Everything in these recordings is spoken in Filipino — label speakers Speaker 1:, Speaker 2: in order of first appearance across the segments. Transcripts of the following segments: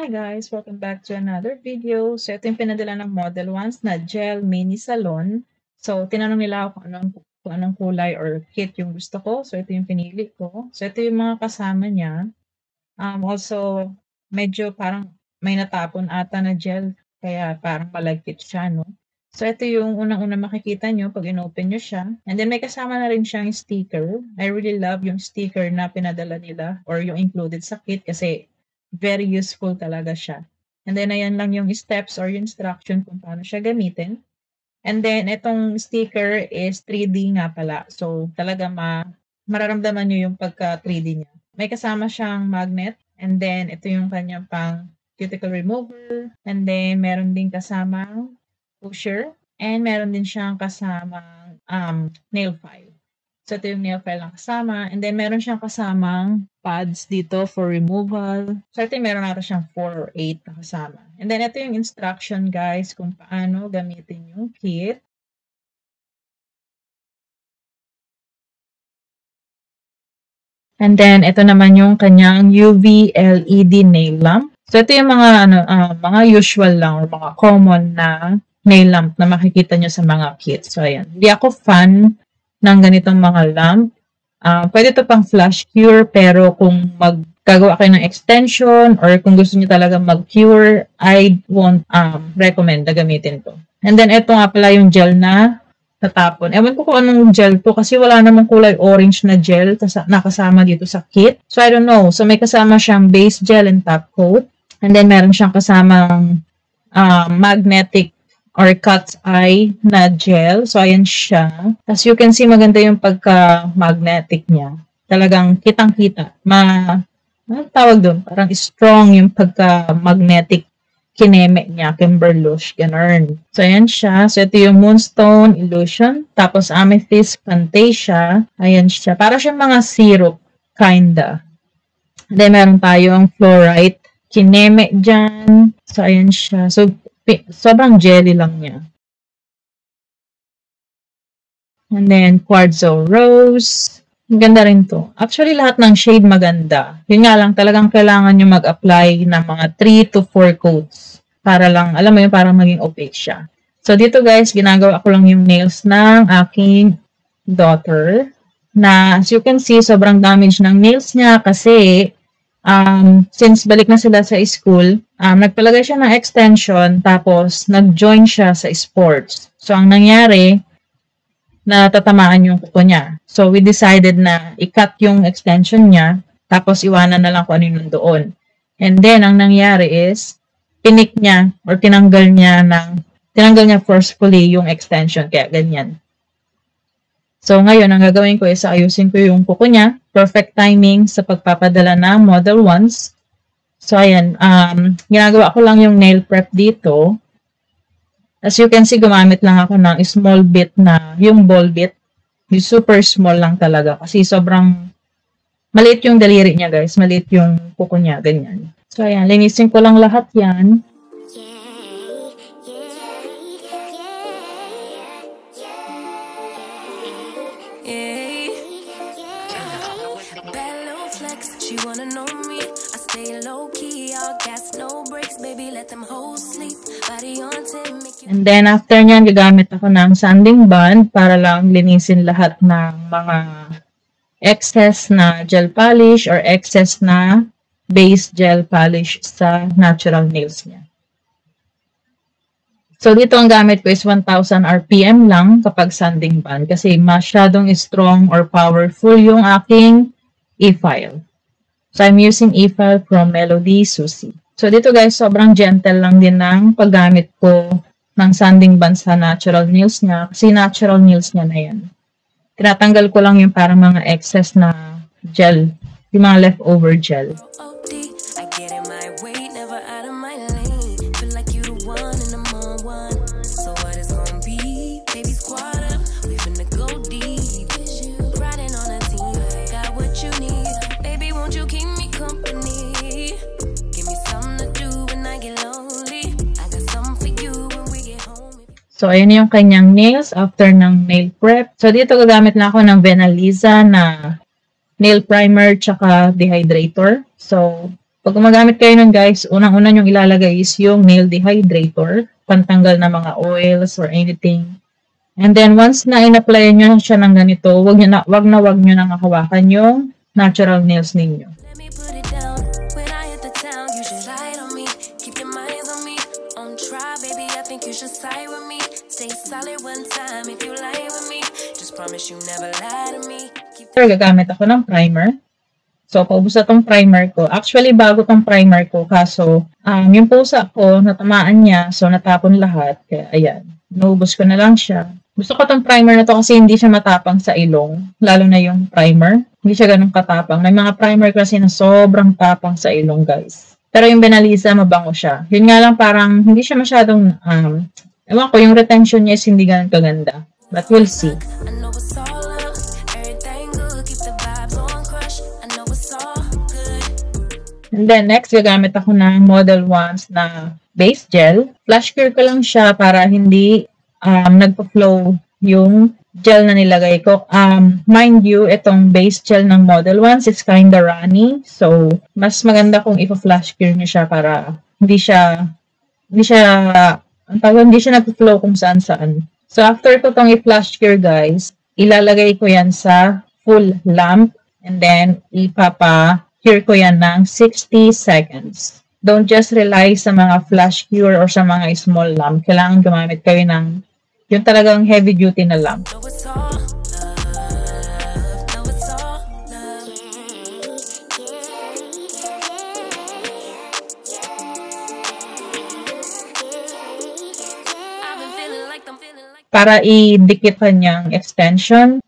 Speaker 1: Hi guys! Welcome back to another video. So ito yung pinadala ng Model Ones na Gel Mini Salon. So tinanong nila ako kung anong kulay or kit yung gusto ko. So ito yung pinili ko. So ito yung mga kasama niya. Also, medyo parang may natapon ata na gel. Kaya parang malagkit siya, no? So ito yung unang-una makikita nyo pag in-open nyo siya. And then may kasama na rin siyang sticker. I really love yung sticker na pinadala nila or yung included sa kit kasi very useful talaga siya. And then, ayan lang yung steps or yung instruction kung paano siya gamitin. And then, itong sticker is 3D nga pala. So, talaga mararamdaman nyo yung pagka 3D niya. May kasama siyang magnet. And then, ito yung kanyang pang cuticle remover. And then, meron din kasamang pusher. And meron din siyang kasamang nail file. So, ito yung nail file lang kasama. And then, meron siyang kasamang pads dito for removal. So, ito meron natin siyang 4 or 8 na kasama. And then, ito yung instruction, guys, kung paano gamitin yung kit. And then, ito naman yung kanyang UV LED nail lamp. So, ito yung mga usual lang or mga common na nail lamp na makikita nyo sa mga kit. So, ayan. Hindi ako fan ng ganitong mga lamp. Pwede ito pang flash cure, pero kung maggagawa kayo ng extension or kung gusto niyo talaga mag-cure, I won't recommend na gamitin to. And then, ito nga pala yung gel na natapon. Ewan ko kung anong gel to kasi wala namang kulay orange na gel nakasama dito sa kit. So, I don't know. So, may kasama siyang base gel and top coat. And then, meron siyang kasamang magnetic or cat's eye na gel. So, ayan siya. As you can see, maganda yung pagka-magnetic niya. Talagang kitang-kita. Anong tawag doon? Parang strong yung pagka-magnetic kineme niya, Kimberlush, ganun. So, ayan siya. So, ito yung Moonstone Illusion. Tapos, Amethyst Fantasia. Ayan siya. Para siyang mga syrup, kinda. Then, meron tayong Fluorite Kineme dyan. So, ayan siya. So, sobrang jelly lang niya. And then, Quartzo Rose. Maganda rin to. Actually, lahat ng shade maganda. Yun nga lang, talagang kailangan nyo mag-apply ng mga 3 to 4 coats. Para lang, alam mo yun, para maging opaque siya. So, dito guys, ginagawa ko lang yung nails ng aking daughter. Na, as you can see, sobrang damage ng nails niya kasi since balik na sila sa school, nagpalagay siya ng extension tapos nag-join siya sa sports. So, ang nangyari, natatamaan yung kuko niya. So, we decided na i-cut yung extension niya tapos iwanan na lang kung ano yung doon. And then, ang nangyari is, pinik niya or tinanggal niya forcefully yung extension. Kaya ganyan. So, ngayon, ang gagawin ko is ayusin ko yung kuko niya. Perfect timing sa pagpapadala ng Model Ones. So, ayan. Ginagawa ko lang yung nail prep dito. As you can see, gumamit lang ako ng small bit na, yung ball bit. Yung super small lang talaga. Kasi sobrang maliit yung daliri niya, guys. Maliit yung kuko niya. Ganyan. So, ayan. Linisin ko lang lahat yan.
Speaker 2: She wanna know me. I stay low key, all gas, no brakes, baby. Let them hoes sleep. Body on 10, make you.
Speaker 1: And then after nyan, gagamit ako ng sanding band para lang linisin lahat ng mga excess na gel polish or excess na base gel polish sa natural nails niya. So dito ang gamit ko is 1000 RPM lang kapag sanding band kasi masyadong strong or powerful yung aking e-file. So, I'm using e-file from Melody Susie. So, dito guys, sobrang gentle lang din ng paggamit ko ng sanding band sa natural nails niya. Kasi natural nails niya na yan. Tinatanggal ko lang yung parang mga excess na gel. Yung mga leftover gel.
Speaker 2: I get in my way, never out of my lane. Feel like you the one and I'm on one. So what it's gonna be? Baby, squad up. We finna go deep. Riding on a team. Got what you need. Baby, won't you keep me company? Give me something to do when I get lonely. I got something for you when we get home.
Speaker 1: So, ayun yung kanyang nails after ng nail prep. So, dito gagamit na ako ng Venaliza na nail primer tsaka dehydrator. So, Pag gumagamit kayo nun guys, unang-una yung ilalagay is yung nail dehydrator, pantanggal na mga oils or anything. And then once na in-apply nyo siya ng ganito, wag nyo nang hawakan yung natural nails ninyo.
Speaker 2: Let me put it down. When I hit the town, you should ride on me. Keep your minds on me. On try, baby, I think you should side with me. Stay solid one time if you lie with me. Just promise you never lie to me.
Speaker 1: Pero gagamit ako ng primer. So, paubos na tong primer ko. Actually, bago tong primer ko. Kaso, yung pusa ko, natamaan niya. So, natapon lahat. Kaya, ayan. Naubos ko na lang siya. Gusto ko tong primer na to kasi hindi siya matapang sa ilong. Lalo na yung primer. Hindi siya ganun katapang. May mga primer kasi na sobrang tapang sa ilong, guys. Pero yung Benalisa, mabango siya. Yun nga lang, parang hindi siya masyadong, ewan ko, yung retention niya is hindi ganun kaganda. But we'll see.
Speaker 2: I know it's all love. Everything good. Keep the vibes on crush. I know it's all good.
Speaker 1: And then, next, gagamit ako ng Model Ones na base gel. Flash cure ko lang siya para hindi nagpa-flow yung gel na nilagay ko. Mind you, itong base gel ng Model Ones is kinda runny. So, mas maganda kung ipa-flash cure nyo siya para hindi siya nagpa-flow kung saan-saan. So, after ko itong i-flash cure, guys, ilalagay ko yan sa full lamp and then ipapa-cure ko yan ng 60 seconds. Don't just rely sa mga flash cure or sa mga small lamp. Kailangan gumamit kayo ng yung talagang heavy duty na lamp.
Speaker 2: Know it's all love. Know it's all love. I've been feeling like I'm feeling like
Speaker 1: Para idikit kanyang extension,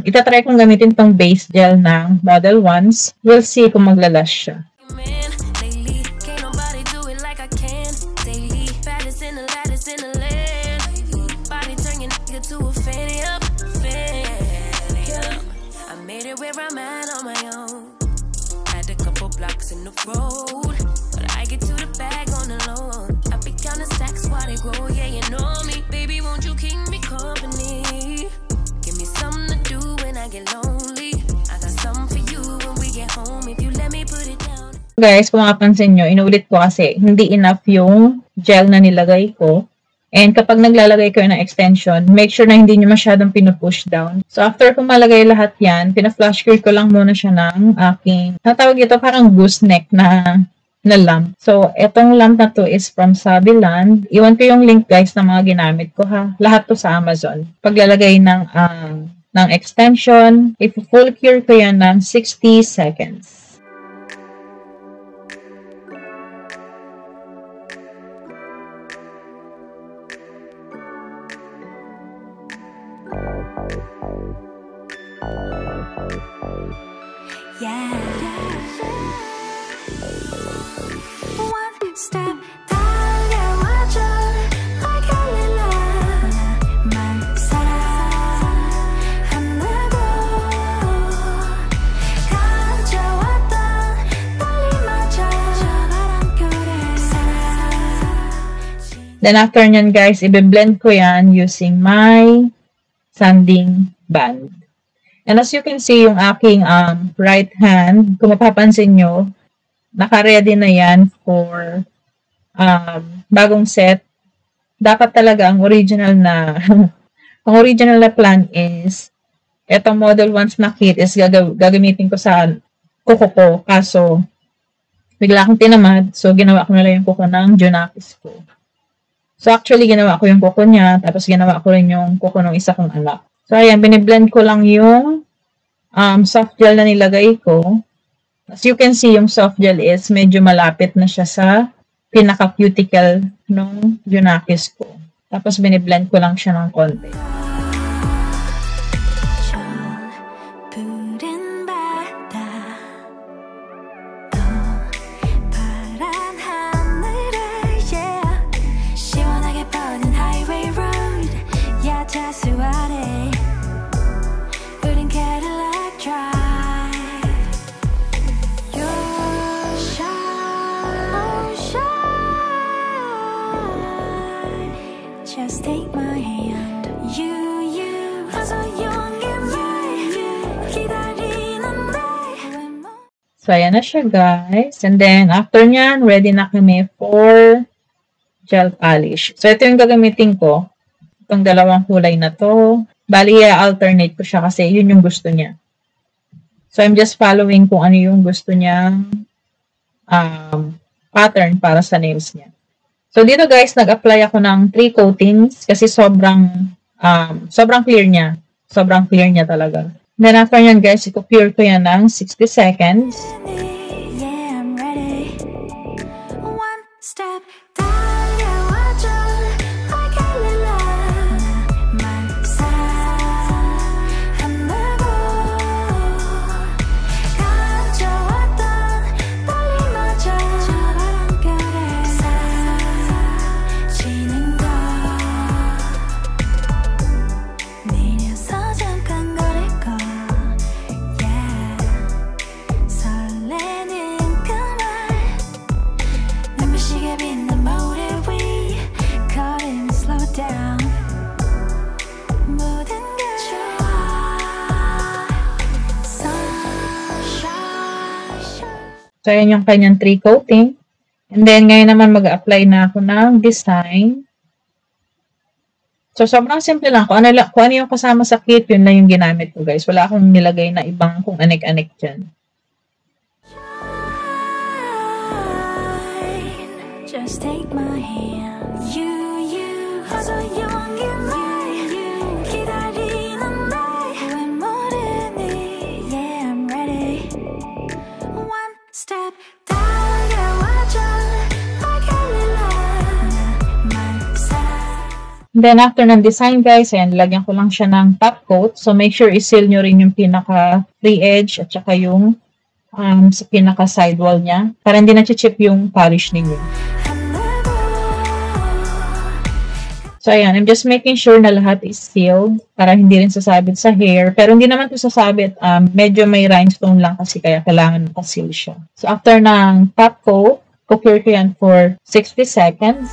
Speaker 1: itatry kong gamitin tong base gel ng Model Ones. We'll see kung maglalash siya.
Speaker 2: man. Lately, can't nobody do it like I can. Daily, baddest in the lattice in the land. Body turn your nigga to a fanny up, fanny up. I made it where I'm at on my own. Had a couple blocks in the road, but I get to the bag on the low. I be counting stacks while they grow, yeah, you know me. Baby, won't you keep me company? Give me something to do when I get lonely. I got something for you when we get home. If you let me put it down.
Speaker 1: Guys, kung mapapansin nyo, inulit ko kasi hindi enough yung gel na nilagay ko. And kapag naglalagay kayo ng extension, make sure na hindi nyo masyadong pinupush down. So, after ko malagay lahat yan, pina-flash cure ko lang muna siya ng aking, natawag ito parang gooseneck na lamp. So, etong lamp na to is from Sabiland. Iwan ko yung link guys ng mga ginamit ko ha. Lahat to sa Amazon. Paglalagay ng extension, if-full cure ko yan ng 60 seconds.
Speaker 2: Yeah. One step 달려와줘 like a lila 나만 사랑한다고 가져왔던 떨림마저 저 바람결에
Speaker 1: Then after nyan guys, i-blend ko yan using my sanding band. And as you can see, yung aking right hand, kung mapapansin nyo, naka-ready na yan for bagong set. Dapat talaga ang original na ang original na plan is etong Model Ones na kit is gagamitin ko sa kuko ko. Kaso, bigla akong tinamad. So, ginawa ko na lang yung kuko ng Junakis ko. So, actually, ginawa ko yung kuko niya. Tapos, ginawa ko rin yung kuko ng isa kong anak. So, ayan, biniblend ko lang yung soft gel na nilagay ko. As you can see, yung soft gel is medyo malapit na siya sa pinaka-cuticle ng Junakis ko. Tapos, biniblend ko lang siya ng konti.
Speaker 2: 푸른 바다 또 파란 하늘에 yeah. 시원하게 뻗은 highway road 야자수 아래 우린 Cadillac drive You're shine Just take my hand You
Speaker 1: So, ayan na siya, guys. And then, after nyan, ready na kami for gel polish. So, ito yung gagamitin ko. Itong dalawang kulay na to. Bali, alternate ko siya kasi yun yung gusto niya. So, I'm just following kung ano yung gusto niyang pattern para sa nails niya. So, dito guys, nag-apply ako ng 3 coatings kasi sobrang clear niya. Sobrang clear niya talaga. Then, after yan guys, i-cure ko yan ng 60 seconds.
Speaker 2: Yeah, I'm ready. One step
Speaker 1: So, ayan yung kanyang 3 coating. And then, ngayon naman mag-apply na ako ng design. So, sobrang simple lang. Kung ano yung kasama sa kit, yun lang yung ginamit ko, guys. Wala akong nilagay na ibang kung anik-anik dyan.
Speaker 2: Just take my hand. You, so young and right. 기다리는 날 왜 모르니? Yeah, I'm ready. One step 달려와줘 like a
Speaker 1: Then, after ng design, guys, ayan, lagyan ko lang siya ng top coat. So, make sure i-seal nyo rin yung pinaka-free edge at saka yung sa pinaka-sidewall niya para hindi na-chip yung polish ninyo. So, ayan, I'm just making sure na lahat is sealed para hindi rin sasabit sa hair. Pero hindi naman ito sasabit, medyo may rhinestone lang kasi kaya kailangan makaseal siya. So, after ng top coat, cure ko yan for 60 seconds.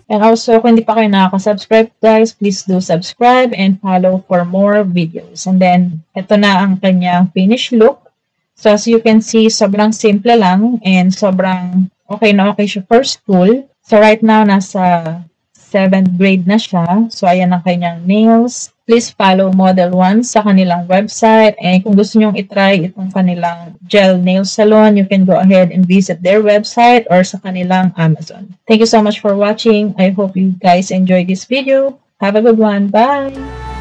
Speaker 1: And also, kung hindi pa kayo nakaka-subscribe, guys, please do subscribe and follow for more videos. And then, ito na ang kanyang finished look. So, as you can see, sobrang simple lang and sobrang okay na okay siya for school. So, right now, nasa 7th grade na siya. So, ayan ang kanyang nails. Please follow Model 1 sa kanilang website. And kung gusto nyong itry itong kanilang gel nail salon, you can go ahead and visit their website or sa kanilang Amazon. Thank you so much for watching. I hope you guys enjoyed this video. Have a good one. Bye!